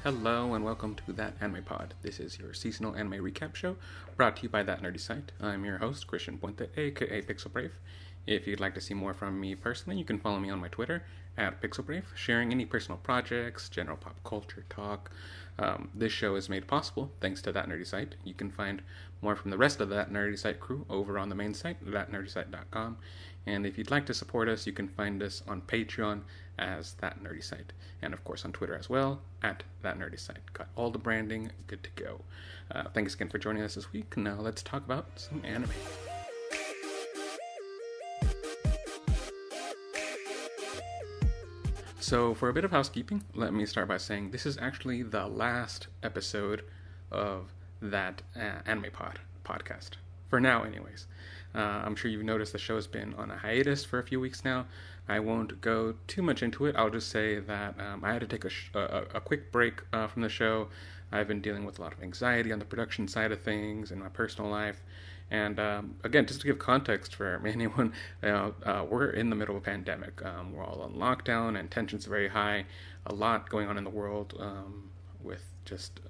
Hello and welcome to That Anime Pod. This is your seasonal anime recap show brought to you by That Nerdy Site. I'm your host, Christian Puente, aka Pixelbrave. If you'd like to see more from me personally, you can follow me on my Twitter at Pixelbrave, sharing any personal projects, general pop culture talk. This show is made possible thanks to That Nerdy Site. You can find more from the rest of the That Nerdy Site crew over on the main site, thatnerdysite.com. And if you'd like to support us, you can find us on Patreon as That Nerdy Site. And of course on Twitter as well, at That Nerdy Site. Got all the branding good to go. Thanks again for joining us this week. Now let's talk about some anime. So for a bit of housekeeping, let me start by saying this is actually the last episode of That Anime podcast. For now, anyways. I'm sure you've noticed the show has been on a hiatus for a few weeks now. I won't go too much into it. I'll just say that I had to take a quick break from the show. I've been dealing with a lot of anxiety on the production side of things in my personal life. And again, just to give context for anyone, we're in the middle of a pandemic. We're all on lockdown and tensions are very high. A lot going on in the world with just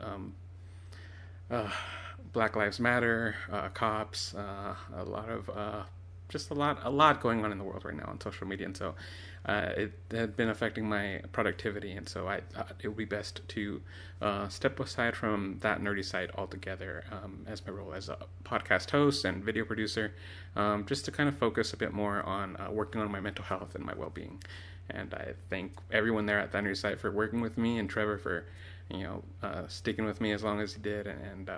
Black Lives Matter, cops, a lot going on in the world right now on social media, and so it had been affecting my productivity, and so I thought it would be best to step aside from That Nerdy Site altogether as my role as a podcast host and video producer, just to kind of focus a bit more on working on my mental health and my well-being. And I thank everyone there at That Nerdy Site for working with me, and Trevor for sticking with me as long as he did, and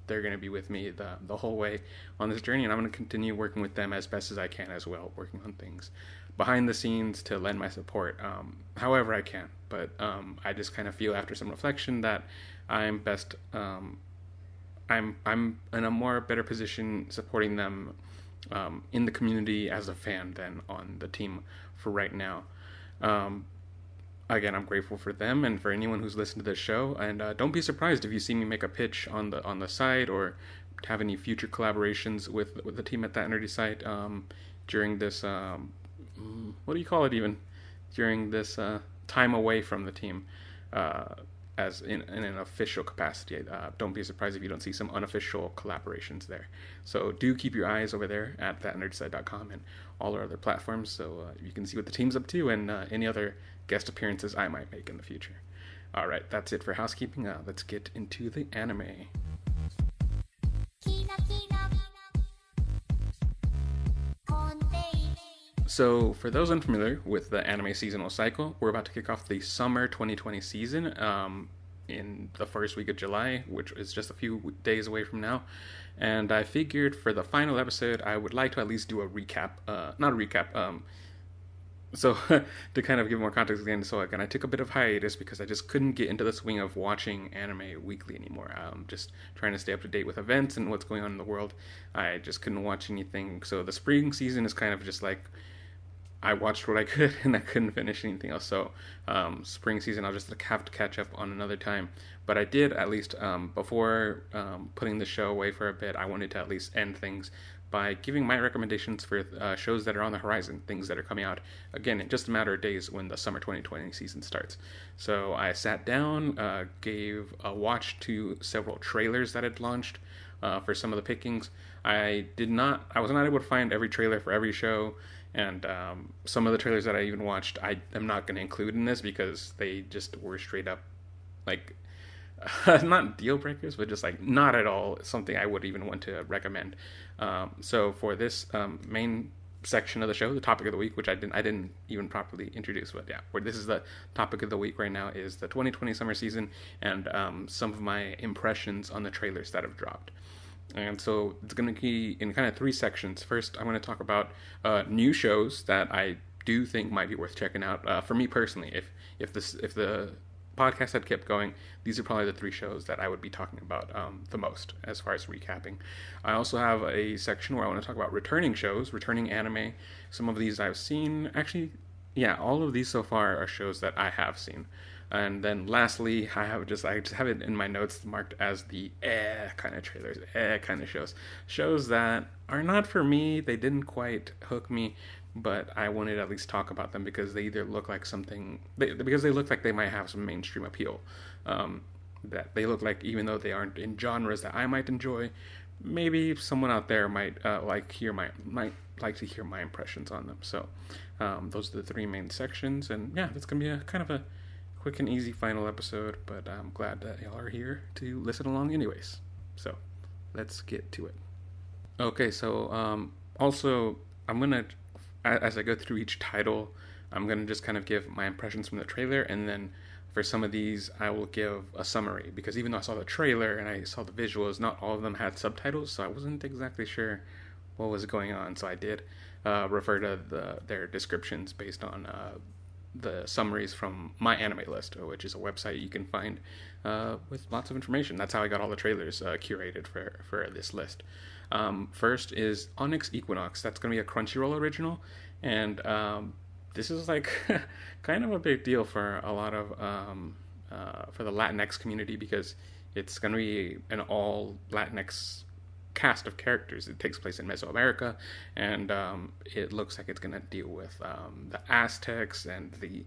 they're going to be with me the whole way on this journey, and I'm going to continue working with them as best as I can as well, working on things behind the scenes to lend my support however I can. But I just kind of feel after some reflection that I'm best I'm in a better position supporting them in the community as a fan than on the team for right now. Again, I'm grateful for them and for anyone who's listened to this show, and don't be surprised if you see me make a pitch on the site or have any future collaborations with the team at That Nerdy Site during this what do you call it even during this time away from the team as in an official capacity. Don't be surprised if you don't see some unofficial collaborations there. So do keep your eyes over there at thatnerdsite.com and all our other platforms, so you can see what the team's up to and any other guest appearances I might make in the future. Alright, that's it for housekeeping. Let's get into the anime. So, for those unfamiliar with the anime seasonal cycle, we're about to kick off the summer 2020 season in the first week of July, which is just a few days away from now. And I figured for the final episode, I would like to at least do a recap. So, to kind of give more context again, so again, I took a bit of hiatus because I just couldn't get into the swing of watching anime weekly anymore. Just trying to stay up to date with events and what's going on in the world. I just couldn't watch anything. So the spring season is kind of just like, I watched what I could and I couldn't finish anything else. So spring season, I'll just have to catch up on another time. But I did at least, before putting the show away for a bit, I wanted to at least end things by giving my recommendations for shows that are on the horizon, things that are coming out, again, in just a matter of days when the summer 2020 season starts. So I sat down, gave a watch to several trailers that had launched for some of the pickings. I was not able to find every trailer for every show, and some of the trailers that I even watched, I am not going to include in this because they just were straight up, like, not deal breakers, but just like not at all something I would even want to recommend. So for this main section of the show, the topic of the week, which I didn't even properly introduce, but yeah, where this is the topic of the week right now, is the 2020 summer season and some of my impressions on the trailers that have dropped. And so it's going to be in kind of three sections. First, I'm going to talk about new shows that I do think might be worth checking out. For me personally, if the podcast had kept going, these are probably the three shows that I would be talking about the most as far as recapping. I also have a section where I want to talk about returning shows, returning anime. Some of these I've seen. Actually, yeah, all of these so far are shows that I have seen. And then lastly, I just have it in my notes marked as the kind of trailers, kind of shows that are not for me. They didn't quite hook me, but I wanted to at least talk about them because they either look like because they look like they might have some mainstream appeal. That they look like, even though they aren't in genres that I might enjoy, maybe someone out there might might like to hear my impressions on them. So those are the three main sections, and yeah, it's gonna be a kind of a quick and easy final episode. But I'm glad that y'all are here to listen along, anyways. So let's get to it. Okay, so also I'm gonna, as I go through each title, I'm gonna just kind of give my impressions from the trailer, and then for some of these, I will give a summary, because even though I saw the trailer and I saw the visuals, not all of them had subtitles, so I wasn't exactly sure what was going on. So I did refer to their descriptions based on the summaries from My Anime List, which is a website you can find with lots of information. That's how I got all the trailers curated for this list. First is Onyx Equinox. That's going to be a Crunchyroll original, and this is like kind of a big deal for a lot of for the Latinx community, because it's going to be an all Latinx cast of characters. It takes place in Mesoamerica, and it looks like it's going to deal with the Aztecs and the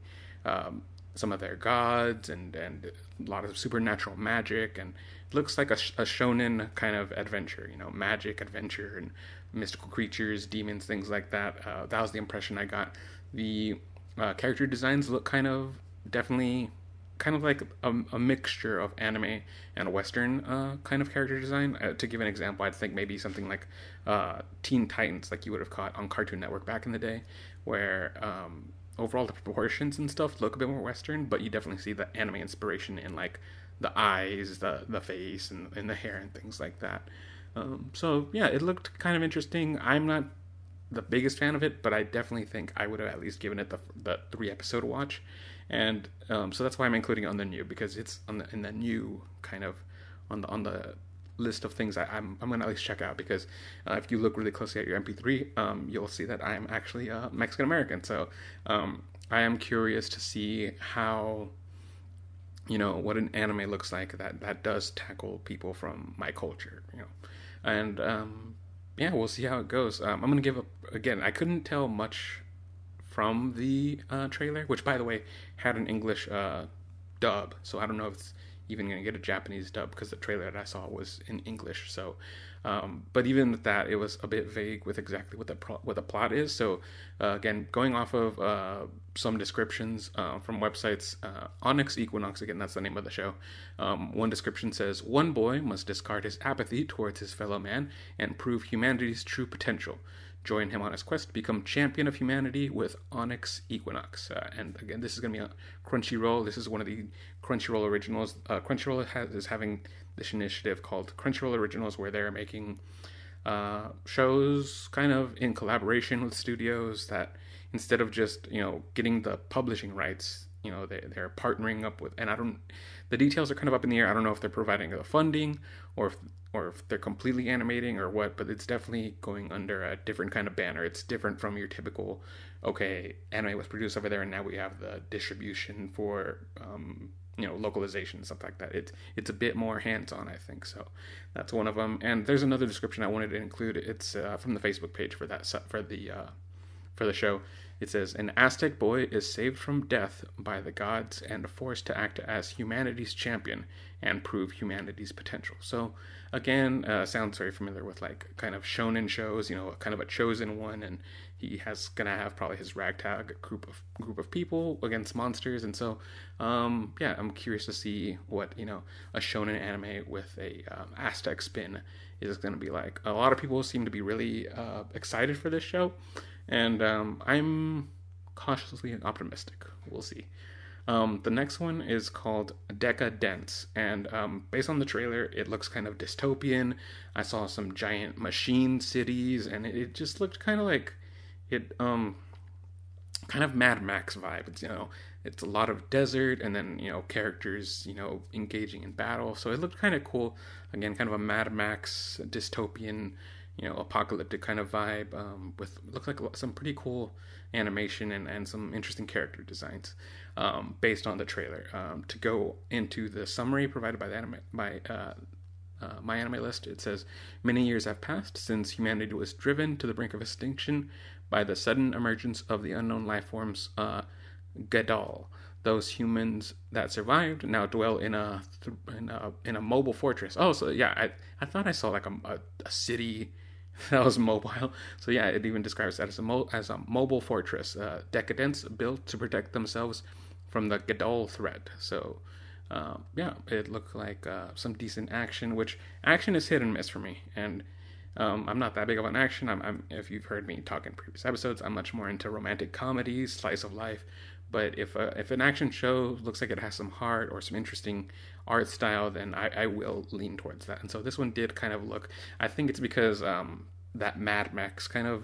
some of their gods, and a lot of supernatural magic, and it looks like a shonen kind of adventure, magic, adventure, and mystical creatures, demons, things like that. That was the impression I got. The character designs look definitely like a mixture of anime and Western kind of character design. To give an example, I'd think maybe something like Teen Titans, like you would have caught on Cartoon Network back in the day, where overall the proportions and stuff look a bit more Western, but you definitely see the anime inspiration in like the eyes, the face, and the hair and things like that. So yeah, it looked kind of interesting. I'm not the biggest fan of it, but I definitely think I would have at least given it the 3-episode watch, and so that's why I'm including it on the new, because it's in the new kind of on the list of things I'm gonna at least check out, because if you look really closely at your MP3, you'll see that I am actually Mexican American, so I am curious to see how, what an anime looks like that does tackle people from my culture, and yeah, we'll see how it goes. I'm going to give again, I couldn't tell much from the trailer, which, by the way, had an English dub, so I don't know if it's even going to get a Japanese dub, because the trailer that I saw was in English. So, but even with that, it was a bit vague with exactly what the plot is. So, again, going off of some descriptions from websites, Onyx Equinox, again, that's the name of the show. One description says, one boy must discard his apathy towards his fellow man and prove humanity's true potential. Join him on his quest to become champion of humanity with Onyx Equinox. And again, this is going to be a Crunchyroll. This is one of the Crunchyroll originals. Crunchyroll is having this initiative called Crunchyroll Originals, where they're making shows kind of in collaboration with studios that, instead of just getting the publishing rights, they're partnering up with, and the details are kind of up in the air. I don't know if they're providing the funding or if they're completely animating or what, but it's definitely going under a different kind of banner. It's different from your typical, okay, anime was produced over there and now we have the distribution for localization and stuff like that. It's a bit more hands-on, I think. So that's one of them. And there's another description I wanted to include. It's from the Facebook page for the show. It says, an Aztec boy is saved from death by the gods and forced to act as humanity's champion and prove humanity's potential. So again, sounds very familiar with like kind of shonen shows, kind of a chosen one, and he has gonna have probably his ragtag group of people against monsters. And so yeah, I'm curious to see what a shonen anime with a Aztec spin is gonna be like. A lot of people seem to be really excited for this show, and I'm cautiously optimistic. We'll see. The next one is called Decadence, and based on the trailer, it looks kind of dystopian. I saw some giant machine cities, and it just looked kind of like it, kind of Mad Max vibe. It's a lot of desert, and then characters engaging in battle. So it looked kind of cool. Again, kind of a Mad Max dystopian apocalyptic kind of vibe, with looks like some pretty cool animation and some interesting character designs, based on the trailer. To go into the summary provided by the anime by My Anime List, it says many years have passed since humanity was driven to the brink of extinction by the sudden emergence of the unknown life forms, Gadol. Those humans that survived now dwell in a mobile fortress. Oh, so yeah, I thought I saw like a city that was mobile. So yeah, it even describes that as a mobile fortress, decadence built to protect themselves from the Gadol threat. So yeah, it looked like some decent action, which action is hit and miss for me. And I'm not that big of an action. If you've heard me talk in previous episodes, I'm much more into romantic comedies, slice of life. But if an action show looks like it has some heart or some interesting art style, then I will lean towards that. And so this one did kind of look. I think it's because that Mad Max kind of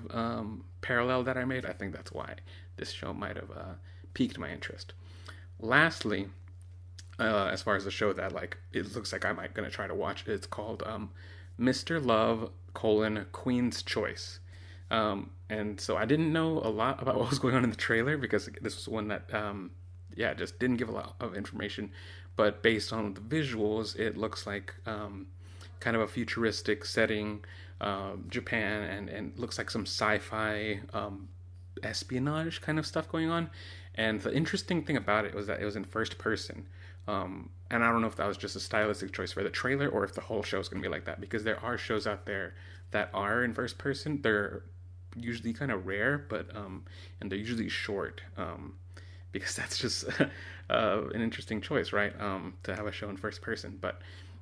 parallel that I made. I think that's why this show might have piqued my interest. Lastly, as far as the show that like it looks like I might gonna try to watch, it's called Mr. Love: Queen's Choice. And so I didn't know a lot about what was going on in the trailer because this was one that, just didn't give a lot of information. But based on the visuals, it looks like kind of a futuristic setting, Japan, and looks like some sci-fi espionage kind of stuff going on. And the interesting thing about it was that it was in first person. And I don't know if that was just a stylistic choice for the trailer or if the whole show is going to be like that, because there are shows out there that are in first person. They're usually kind of rare, but and they're usually short, because that's just an interesting choice, right? To have a show in first person. But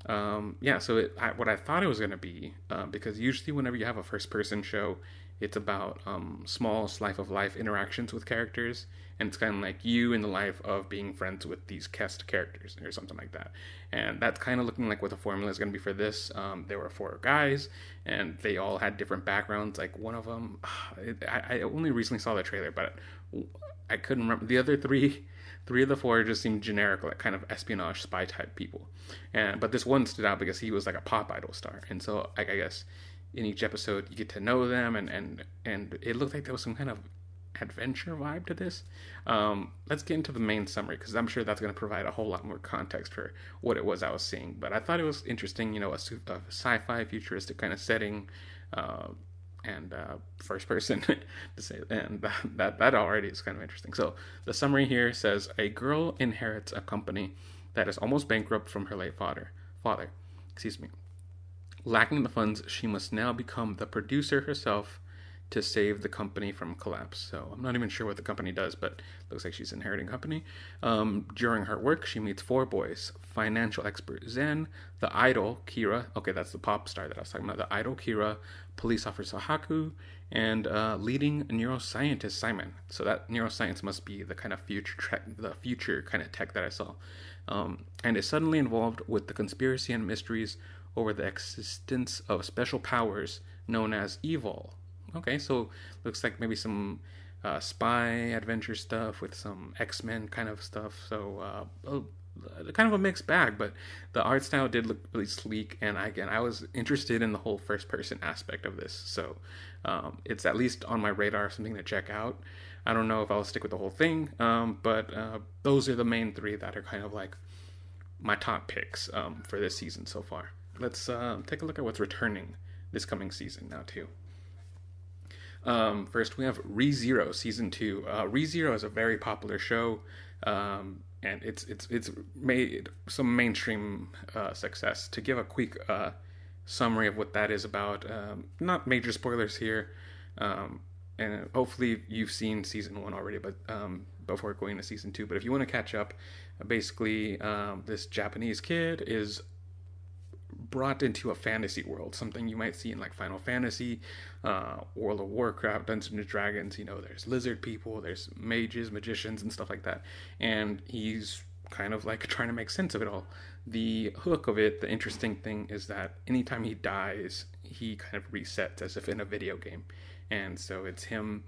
so what I thought it was going to be, because usually whenever you have a first person show, it's about small slice of life interactions with characters, and it's kind of like you in the life of being friends with these cast characters or something like that. And that's kind of looking like what the formula is going to be for this. There were 4 guys, and they all had different backgrounds. Like one of them, I only recently saw the trailer, but I couldn't remember. The other three of the 4 just seemed generic, like kind of espionage spy type people. But this one stood out because he was like a pop idol star, and so I guess in each episode you get to know them, and it looked like there was some kind of adventure vibe to this. Let's get into the main summary, because I'm sure that's going to provide a whole lot more context for what it was I was seeing. But I thought it was interesting, a sci-fi futuristic kind of setting, and first person to say, and that already is kind of interesting. So the summary here says a girl inherits a company that is almost bankrupt from her late father. Excuse me. Lacking the funds, she must now become the producer herself to save the company from collapse. So I'm not even sure what the company does, but looks like she's inheriting company. During her work, she meets 4 boys: financial expert Zen, the idol Kira. Okay, that's the pop star that I was talking about. The idol Kira, police officer Haku, and leading neuroscientist Simon. So that neuroscience must be the kind of future kind of tech that I saw. And is suddenly involved with the conspiracy and mysteries over the existence of special powers known as evil. Okay, so looks like maybe some spy adventure stuff with some X-Men kind of stuff. So kind of a mixed bag, but the art style did look really sleek, and I was interested in the whole first-person aspect of this. So it's at least on my radar, something to check out. I don't know if I'll stick with the whole thing, but those are the main 3 that are kind of like my top picks for this season so far. Let's take a look at what's returning this coming season now too. First, we have ReZero Season 2. ReZero is a very popular show, and it's made some mainstream success. To give a quick summary of what that is about, not major spoilers here, and hopefully you've seen Season 1 already, but before going to Season 2. But if you want to catch up, basically this Japanese kid is brought into a fantasy world, something you might see in like Final Fantasy, World of Warcraft, Dungeons and Dragons. There's lizard people, there's mages, magicians, and stuff like that, and he's kind of like trying to make sense of it all. The hook of it, the interesting thing, is that anytime he dies, he kind of resets as if in a video game. And so it's him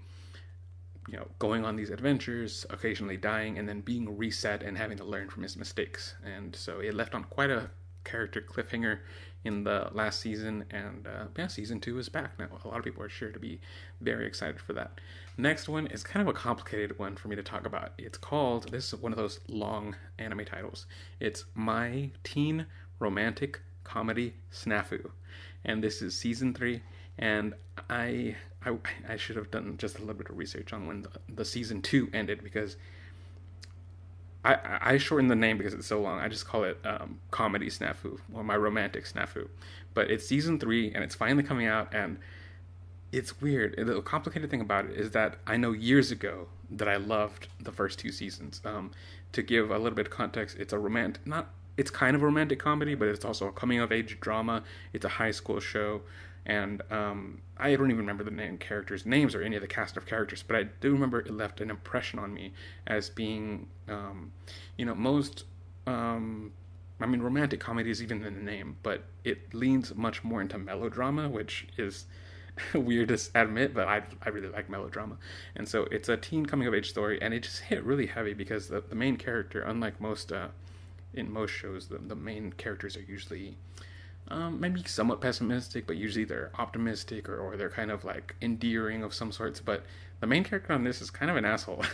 going on these adventures, occasionally dying, and then being reset and having to learn from his mistakes. And so it left on quite a character cliffhanger, in the last season, and yeah, season 2 is back now. A lot of people are sure to be very excited for that. Next one is kind of a complicated one for me to talk about. It's called, this is one of those long anime titles. It's My Teen Romantic Comedy Snafu, and this is season 3. And I should have done just a little bit of research on when the season 2 ended, because I shorten the name because it's so long. I just call it Comedy Snafu, or My Romantic Snafu. But it's season 3, and it's finally coming out, and it's weird. The complicated thing about it is that I know years ago that I loved the first 2 seasons. To give a little bit of context, it's a romantic, not, it's kind of a romantic comedy, but it's also a coming of age drama. It's a high school show. And I don't even remember the characters' names or any of the cast of characters, but I do remember it left an impression on me as being, most, romantic comedy is even in the name, but it leans much more into melodrama, which is weird to admit, but I really like melodrama. And so it's a teen coming of age story, and it just hit really heavy because the main character, unlike in most shows, the main characters are usually maybe somewhat pessimistic, but usually they're optimistic, or they're kind of like endearing of some sorts. But the main character on this is kind of an asshole.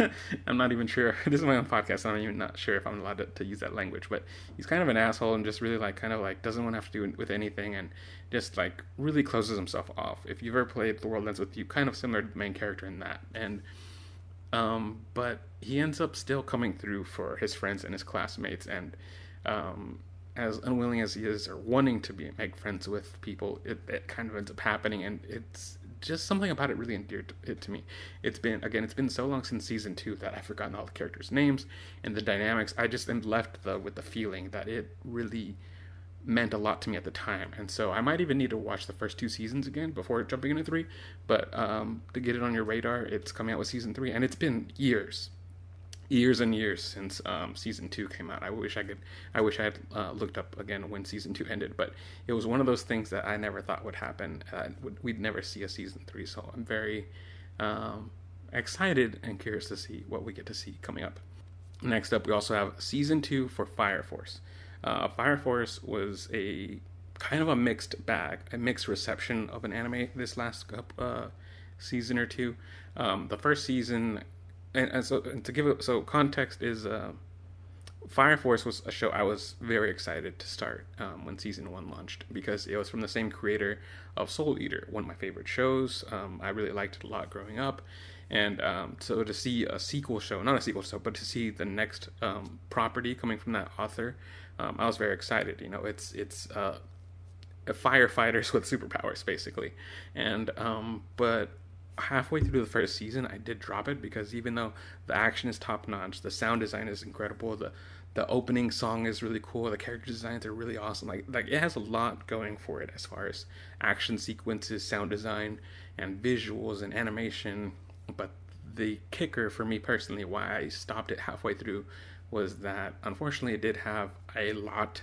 I'm not even sure. This is my own podcast. I'm even not sure if I'm allowed to use that language, but he's kind of an asshole and just really doesn't want to have to do with anything, and just like really closes himself off. If you've ever played The World Ends With You, kind of similar to the main character in that. And but he ends up still coming through for his friends and his classmates, and as unwilling as he is, or wanting to make friends with people, it kind of ends up happening, and it's just something about it really endeared it to me. It's been so long since season 2 that I've forgotten all the characters' names and the dynamics. I just am left with the feeling that it really meant a lot to me at the time, and so I might even need to watch the first 2 seasons again before jumping into 3. But to get it on your radar, it's coming out with season 3, and it's been years and years since season 2 came out. I wish I had looked up again when season 2 ended, but it was one of those things that I never thought would happen. We'd never see a season 3, so I'm very excited and curious to see what we get to see coming up. Next up, we also have season 2 for Fire Force. Fire Force was a kind of a mixed bag, a mixed reception of an anime this last season or 2. The first season, and to give it context is Fire Force was a show I was very excited to start when season 1 launched, because it was from the same creator of Soul Eater, one of my favorite shows. I really liked it a lot growing up, and so to see a sequel show, not a sequel show, but to see the next property coming from that author, I was very excited. It's firefighters with superpowers basically, and but halfway through the first season, I did drop it, because even though the action is top notch, the sound design is incredible, the opening song is really cool, the character designs are really awesome. Like it has a lot going for it as far as action sequences, sound design, and visuals and animation. But the kicker for me personally, why I stopped it halfway through, was that unfortunately it did have a lot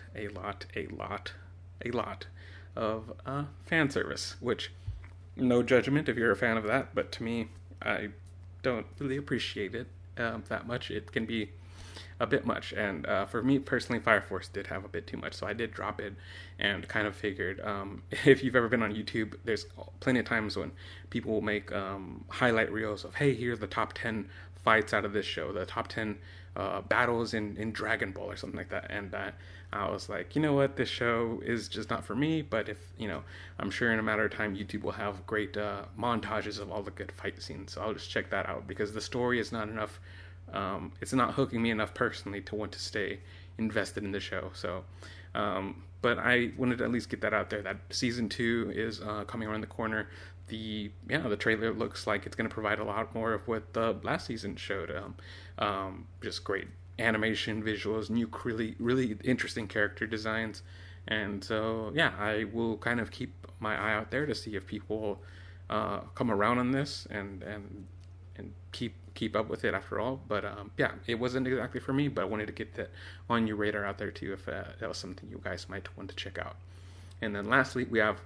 of fan service, which, no judgment if you're a fan of that, but to me, I don't really appreciate it that much. It can be a bit much, and for me personally, Fire Force did have a bit too much, so I did drop it, and kind of figured, if you've ever been on YouTube, there's plenty of times when people will make highlight reels of, hey, here's the top 10 fights out of this show, the top 10 battles in Dragon Ball or something like that, and I was like, you know what, this show is just not for me. But if I'm sure in a matter of time YouTube will have great montages of all the good fight scenes, so I'll just check that out, because the story is not enough. It's not hooking me enough personally to want to stay invested in the show. So but I wanted to at least get that out there, that season 2 is coming around the corner. The trailer looks like it's going to provide a lot more of what the last season showed. Just great animation, visuals, new really interesting character designs, and so I will kind of keep my eye out there to see if people come around on this and keep up with it after all. But it wasn't exactly for me, but I wanted to get that on your radar out there too, if that was something you guys might want to check out. And then lastly, we have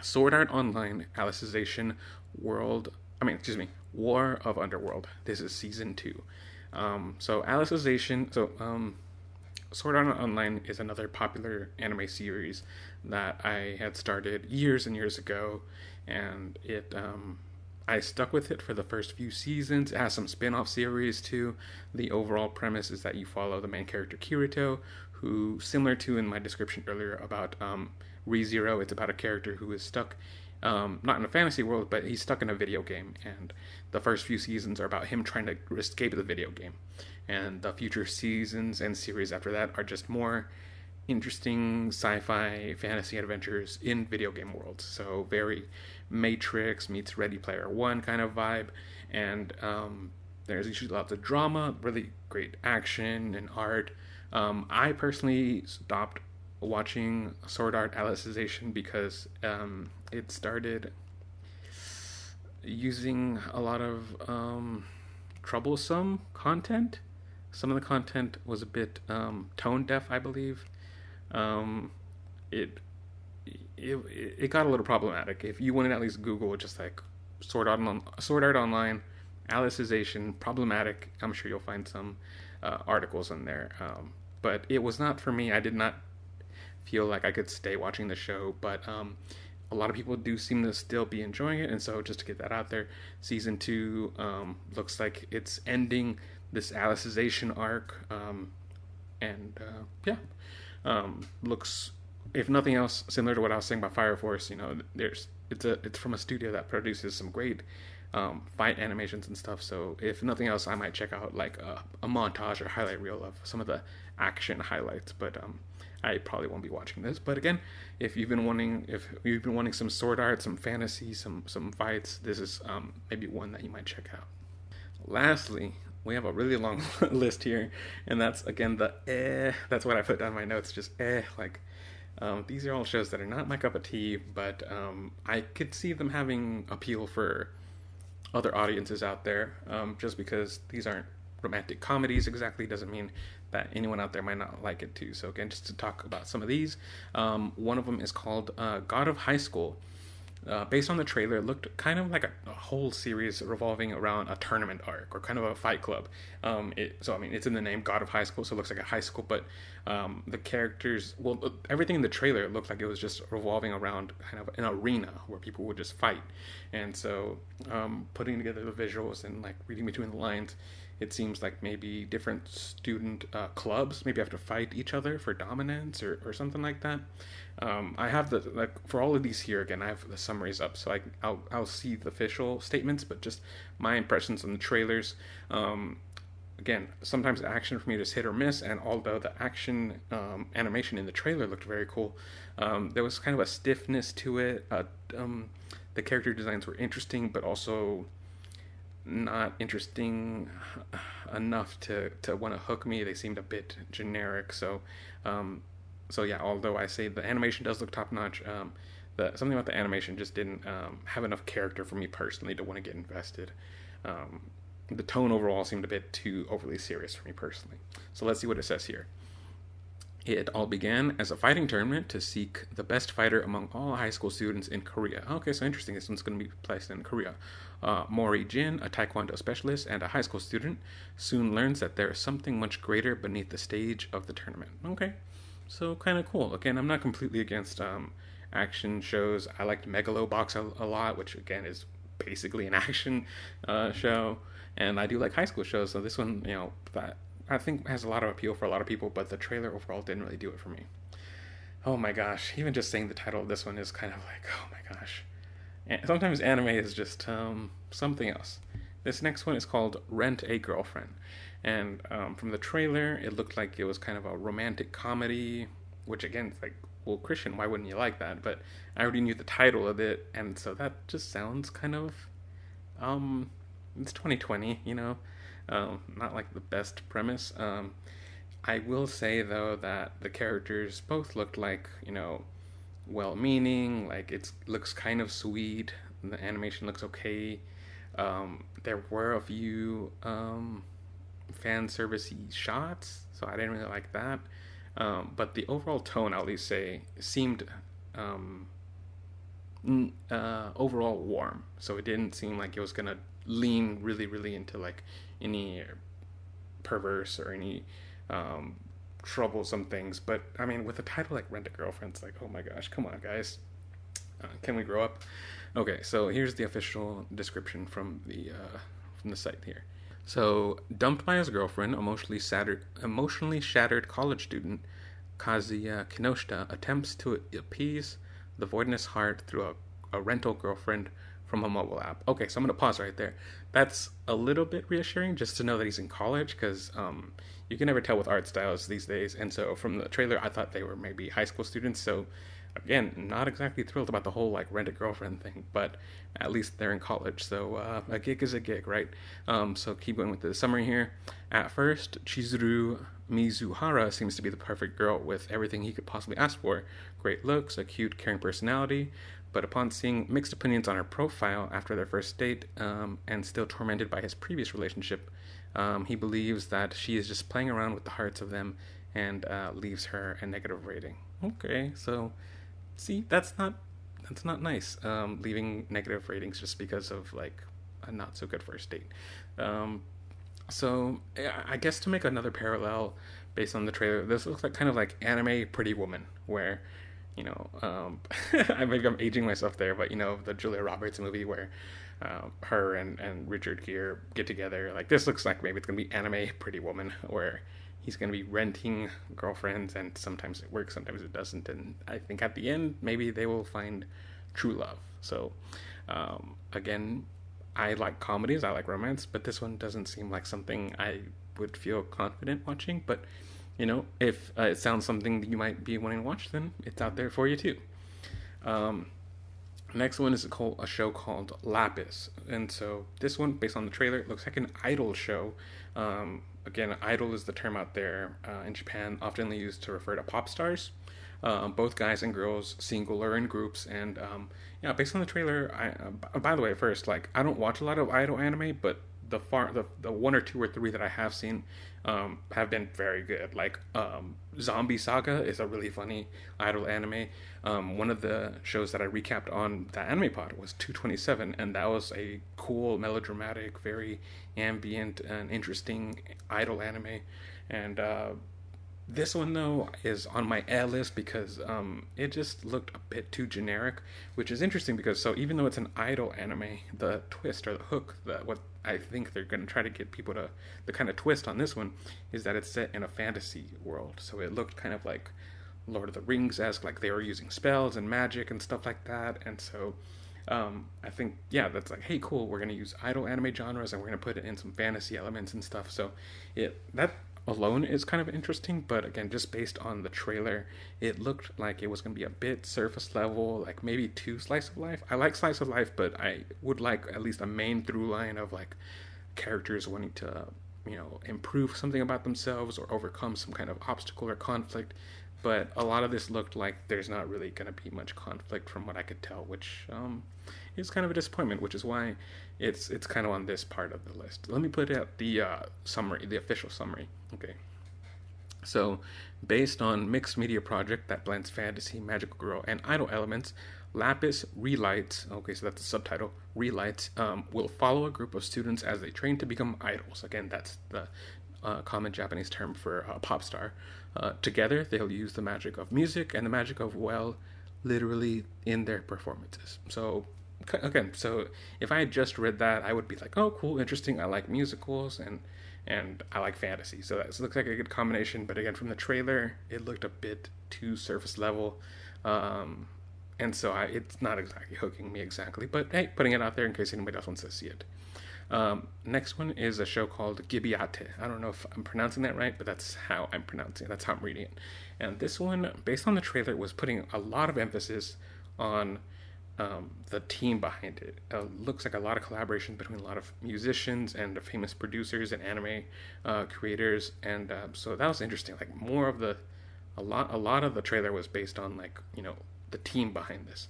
Sword Art Online Alicization War of Underworld. This is season 2. Sword Art Online is another popular anime series that I had started years and years ago, and I stuck with it for the first few seasons. It has some spin-off series too. The overall premise is that you follow the main character Kirito, who, similar to in my description earlier about ReZero, it's about a character who is stuck, not in a fantasy world, but he's stuck in a video game, and the first few seasons are about him trying to escape the video game, and the future seasons and series after that are just more interesting sci-fi fantasy adventures in video game worlds. So very Matrix meets Ready Player One kind of vibe, and there's usually lots of drama, really great action and art. I personally stopped watching Sword Art Alicization because it started using a lot of troublesome content. Some of the content was a bit tone deaf, I believe. It got a little problematic. If you wouldn't at least Google just like Sword Art Online, Alicization, problematic, I'm sure you'll find some articles in there. But it was not for me. I did not feel like I could stay watching the show, but a lot of people do seem to still be enjoying it, and so just to get that out there, season 2 looks like it's ending this Alicization arc, looks, if nothing else, similar to what I was saying about Fire Force. You know, it's from a studio that produces some great fight animations and stuff. So if nothing else, I might check out like a montage or highlight reel of some of the action highlights. But I probably won't be watching this. But again, if you've been wanting some sword art, some fantasy, some fights, this is maybe one that you might check out. Lastly, we have a really long list here, and that's again that's what I put down in my notes. Just these are all shows that are not my cup of tea, but I could see them having appeal for other audiences out there. Just because these aren't romantic comedies exactly doesn't mean that anyone out there might not like it too. So again, just to talk about some of these, one of them is called God of High School. Based on the trailer, it looked kind of like a whole series revolving around a tournament arc or kind of a fight club. It's in the name, God of High School, so it looks like a high school, but the characters, everything in the trailer looked like it was just revolving around kind of an arena where people would just fight. And so putting together the visuals and like reading between the lines, it seems like maybe different student clubs maybe have to fight each other for dominance or something like that. I have for all of these here, again, I have the summaries up, so I'll see the official statements, but just my impressions on the trailers. Again, sometimes the action for me just hit or miss, and although the action animation in the trailer looked very cool, there was kind of a stiffness to it. The character designs were interesting, but also not interesting enough to want to hook me. They seemed a bit generic, so yeah, although I say the animation does look top notch, something about the animation just didn't have enough character for me personally to want to get invested. The tone overall seemed a bit too overly serious for me personally. So let's see what it says here. It all began as a fighting tournament to seek the best fighter among all high school students in Korea. Okay, so interesting. This one's going to be placed in Korea. Mori Jin, a taekwondo specialist and a high school student, soon learns that there is something much greater beneath the stage of the tournament. Okay, so kind of cool. Again, I'm not completely against action shows. I liked Megalobox a lot, which again is basically an action show. And I do like high school shows, so this one, that I think has a lot of appeal for a lot of people, but the trailer overall didn't really do it for me. Oh my gosh, even just saying the title of this one is kind of like, oh my gosh. And sometimes anime is just something else. This next one is called Rent a Girlfriend. And from the trailer, it looked like it was kind of a romantic comedy, which again, it's like, well, Christian, why wouldn't you like that? But I already knew the title of it, and so that just sounds kind of, it's 2020, not like the best premise. I will say though that the characters both looked like, well-meaning, like it looks kind of sweet. The animation looks okay. There were a few fan servicey shots, so I didn't really like that. But the overall tone, I'll at least say, seemed overall warm. So it didn't seem like it was gonna lean really, really into like any perverse or any troublesome things. But I mean, with a title like Rent a Girlfriend, it's like, oh my gosh, come on, guys. Can we grow up? Okay, so here's the official description from the site here. So, dumped by his girlfriend, emotionally shattered college student Kazuya Kinoshita attempts to appease the voidness heart through a rental girlfriend from a mobile app. Okay, so I'm going to pause right there. That's a little bit reassuring just to know that he's in college, because you can never tell with art styles these days. And so from the trailer, I thought they were maybe high school students. So again, not exactly thrilled about the whole like rent a girlfriend thing, but at least they're in college. So a gig is a gig, right? So keep going with the summary here. At first, Chizuru Mizuhara seems to be the perfect girl with everything he could possibly ask for. Great looks, a cute, caring personality. But upon seeing mixed opinions on her profile after their first date, and still tormented by his previous relationship, he believes that she is just playing around with the hearts of them, and leaves her a negative rating. Okay, so see, that's not nice. Leaving negative ratings just because of like a not so good first date. So I guess to make another parallel based on the trailer, this looks like kind of like anime Pretty Woman, where maybe I'm aging myself there, but the Julia Roberts movie where her and Richard Gere get together. Like this looks like maybe it's gonna be anime Pretty Woman, where he's gonna be renting girlfriends, and sometimes it works, sometimes it doesn't, and I think at the end maybe they will find true love. So again, I like comedies, I like romance, but this one doesn't seem like something I would feel confident watching. But if it sounds something that you might be wanting to watch, then it's out there for you too. Next one is a show called Lapis, and so this one, based on the trailer, looks like an idol show. Again, idol is the term out there in Japan, often used to refer to pop stars, both guys and girls, single or in groups. And based on the trailer, by the way, first, like, I don't watch a lot of idol anime, but the one or two or three that I have seen have been very good. Like Zombie Saga is a really funny idol anime. One of the shows that I recapped on the Anime Pod was 227, and that was a cool, melodramatic, very ambient and interesting idol anime. And this one, though, is on my A list because it just looked a bit too generic, which is interesting because, so even though it's an idol anime, the twist or the hook, what I think they're going to try to get people to, the kind of twist on this one, is that it's set in a fantasy world. So it looked kind of like Lord of the Rings-esque, like they were using spells and magic and stuff like that. And so I think, that's like, hey, cool, we're going to use idol anime genres and we're going to put it in some fantasy elements and stuff. So that alone is kind of interesting, but again, just based on the trailer, it looked like it was going to be a bit surface level, like maybe too slice of life. I like slice of life, but I would like at least a main through line of like characters wanting to improve something about themselves or overcome some kind of obstacle or conflict. But a lot of this looked like there's not really going to be much conflict from what I could tell, which is kind of a disappointment, which is why it's kind of on this part of the list. Let me put out the summary, the official summary. Okay. So, based on mixed media project that blends fantasy, magical girl, and idol elements, Lapis Relights, okay, so that's the subtitle, Relights, will follow a group of students as they train to become idols. Again, that's the common Japanese term for a pop star. Together, they'll use the magic of music and the magic of, well, literally in their performances. So, again, so if I had just read that, I would be like, oh, cool, interesting, I like musicals, and I like fantasy. So that looks like a good combination, but again, from the trailer, it looked a bit too surface level. And so it's not exactly hooking me exactly, but hey, putting it out there in case anybody else wants to see it. Next one is a show called Gibiate. I don't know if I'm pronouncing that right, but that's how I'm pronouncing it. That's how I'm reading it. And this one, based on the trailer, was putting a lot of emphasis on the team behind it. Looks like a lot of collaboration between a lot of musicians and famous producers and anime creators. And so that was interesting. Like more of a lot of the trailer was based on like, the team behind this.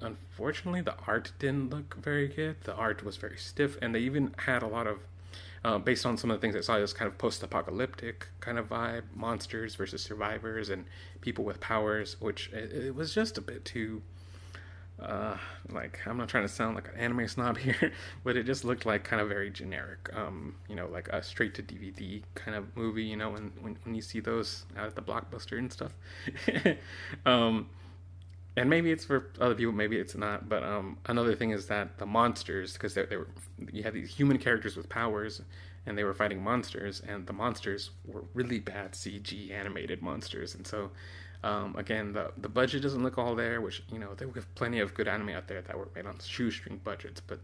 Unfortunately, the art didn't look very good. The art was very stiff, and they even had a lot of, based on some of the things I saw, this kind of post-apocalyptic kind of vibe, monsters versus survivors and people with powers, which it was just a bit too uh, like, I'm not trying to sound like an anime snob here, but it just looked like kind of very generic. You know, like a straight to DVD kind of movie. You know, when you see those out at the Blockbuster and stuff. um, and maybe it's for other people, maybe it's not. But another thing is that the monsters, because they were, you had these human characters with powers, and they were fighting monsters, and the monsters were really bad CG animated monsters, and so. Again, the budget doesn't look all there, which, you know, there were plenty of good anime out there that were made on shoestring budgets, but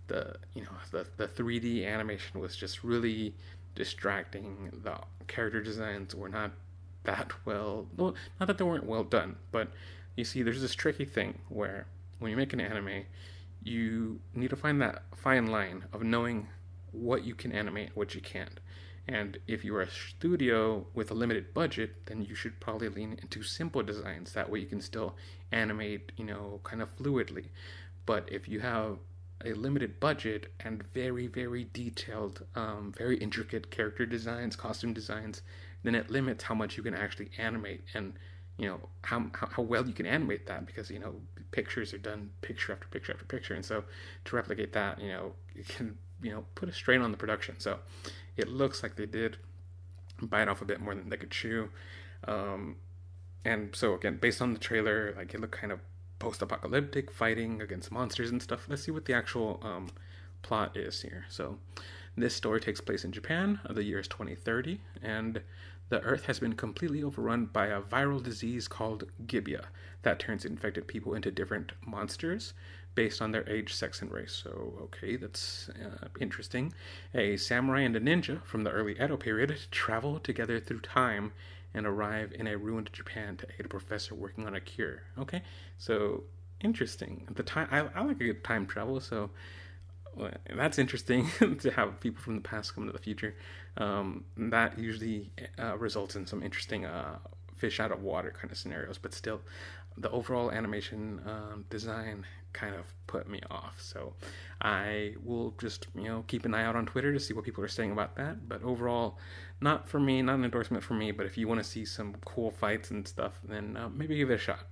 the 3D animation was just really distracting. The character designs were not that well, not that they weren't well done, but you see, there's this tricky thing where when you make an anime, you need to find that fine line of knowing what you can animate, what you can't. And if you're a studio with a limited budget, then you should probably lean into simple designs. That way you can still animate, you know, kind of fluidly. But if you have a limited budget and very, very detailed, very intricate character designs, costume designs, then it limits how much you can actually animate and, you know, how well you can animate that, because, you know, pictures are done picture after picture after picture. And so to replicate that, you know, it can, you know, put a strain on the production. So it looks like they did bite off a bit more than they could chew. And so again, based on the trailer, like, it looked kind of post-apocalyptic, fighting against monsters and stuff. Let's see what the actual plot is here. So this story takes place in Japan. The year is 2030, and the Earth has been completely overrun by a viral disease called Gibeah that turns infected people into different monsters based on their age, sex, and race. So, okay, that's interesting. A samurai and a ninja from the early Edo period travel together through time and arrive in a ruined Japan to aid a professor working on a cure. Okay, so interesting. The time, I like a good time travel, so that's interesting to have people from the past come to the future. That usually results in some interesting fish out of water kind of scenarios, but still, the overall animation design kind of put me off. So I will just, you know, keep an eye out on Twitter to see what people are saying about that. But overall, not for me, not an endorsement for me, but if you want to see some cool fights and stuff, then maybe give it a shot.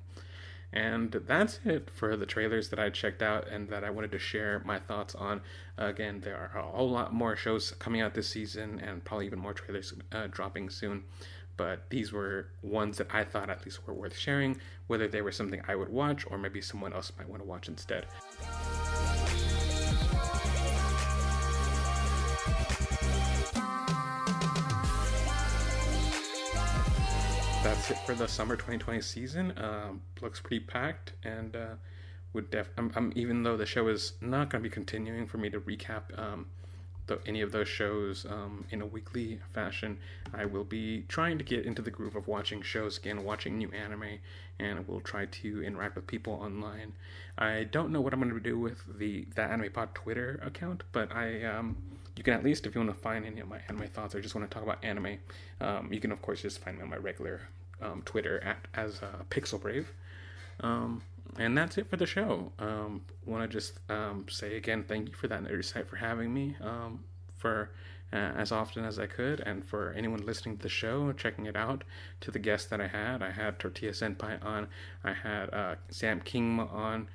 And that's it for the trailers that I checked out and that I wanted to share my thoughts on. Again, there are a whole lot more shows coming out this season and probably even more trailers dropping soon. But these were ones that I thought at least were worth sharing, whether they were something I would watch or maybe someone else might want to watch instead. That's it for the summer 2020 season. Looks pretty packed, and even though the show is not going to be continuing for me to recap any of those shows in a weekly fashion, I will be trying to get into the groove of watching shows again, watching new anime, and we'll try to interact with people online. I don't know what I'm going to do with the Anime Pod Twitter account, but you can at least, if you want to find any of my anime thoughts or just want to talk about anime, you can of course just find me on my regular Twitter as Pixel Brave. And that's it for the show. Want to just say again, thank you for that nerdy site for having me for as often as I could, and for anyone listening to the show, checking it out. To the guests that I had Tortilla Senpai on, I had Sam Kingma on.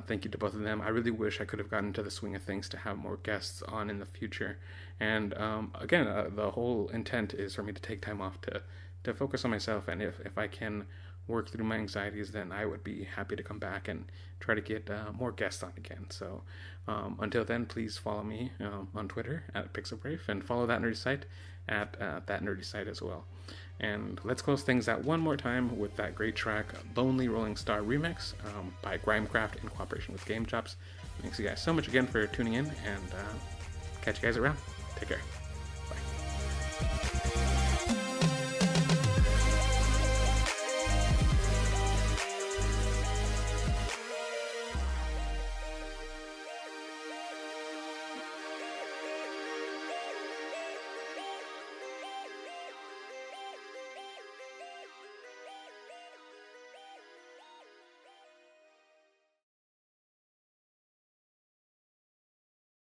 Thank you to both of them. I really wish I could have gotten into the swing of things to have more guests on in the future. And again, the whole intent is for me to take time off to focus on myself, and if I can work through my anxieties, then I would be happy to come back and try to get more guests on again. So until then, please follow me on Twitter at PixelBrave, and follow That Nerdy Site at That Nerdy Site as well. And let's close things out one more time with that great track, Lonely Rolling Star Remix by Grimecraft in cooperation with Game Chops. Thanks you guys so much again for tuning in, and catch you guys around. Take care. Bye.